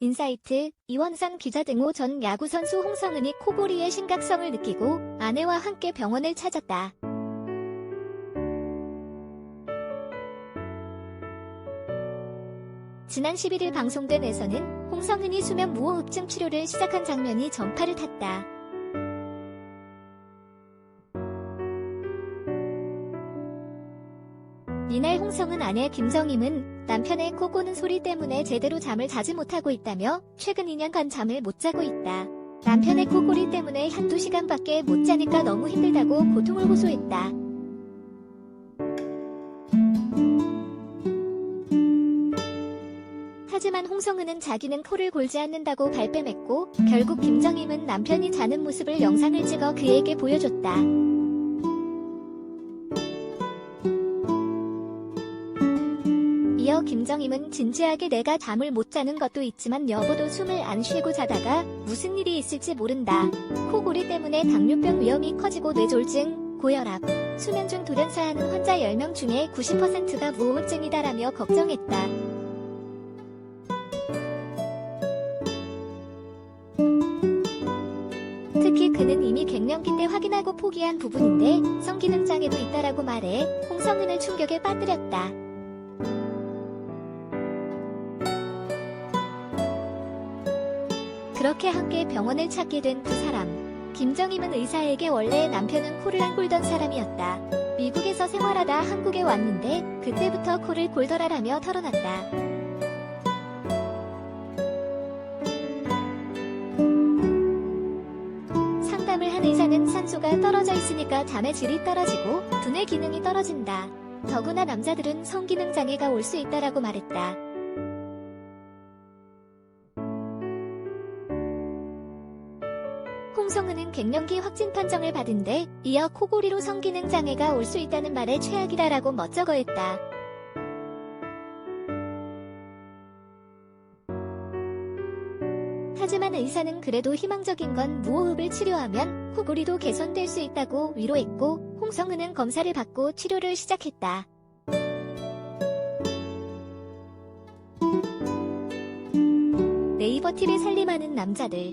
인사이트, 이원상 기자 등 호 전 야구선수 홍성은이 코골이의 심각성을 느끼고 아내와 함께 병원을 찾았다. 지난 11일 방송된 에서는 홍성은이 수면 무호흡증 치료를 시작한 장면이 전파를 탔다. 이날 홍성은 아내 김정임은 남편의 코 고는 소리 때문에 제대로 잠을 자지 못하고 있다며 최근 2년간 잠을 못 자고 있다. 남편의 코골이 때문에 한두 시간밖에 못 자니까 너무 힘들다고 고통을 호소했다. 하지만 홍성은은 자기는 코를 골지 않는다고 발뺌했고 결국 김정임은 남편이 자는 모습을 영상을 찍어 그에게 보여줬다. 이어 김정임은 진지하게 내가 잠을 못 자는 것도 있지만 여보도 숨을 안 쉬고 자다가 무슨 일이 있을지 모른다. 코골이 때문에 당뇨병 위험이 커지고 뇌졸중, 고혈압, 수면 중 돌연사하는 환자 10명 중에 90%가 무호흡증이다라며 걱정했다. 특히 그는 이미 갱년기 때 확인하고 포기한 부분인데 성기능장애도 있다라고 말해 홍성은을 충격에 빠뜨렸다. 그렇게 함께 병원을 찾게 된 두 사람. 김정임은 의사에게 원래 남편은 코를 안 골던 사람이었다. 미국에서 생활하다 한국에 왔는데 그때부터 코를 골더라라며 털어놨다. 상담을 한 의사는 산소가 떨어져 있으니까 잠의 질이 떨어지고 두뇌 기능이 떨어진다. 더구나 남자들은 성기능 장애가 올 수 있다라고 말했다. 홍성은은 갱년기 확진 판정을 받은 데 이어 코골이로 성기능 장애가 올 수 있다는 말에 최악이다라고 멋쩍어했다. 하지만 의사는 그래도 희망적인 건 무호흡을 치료하면 코골이도 개선될 수 있다고 위로했고 홍성은은 검사를 받고 치료를 시작했다. 네이버 TV 살림하는 남자들.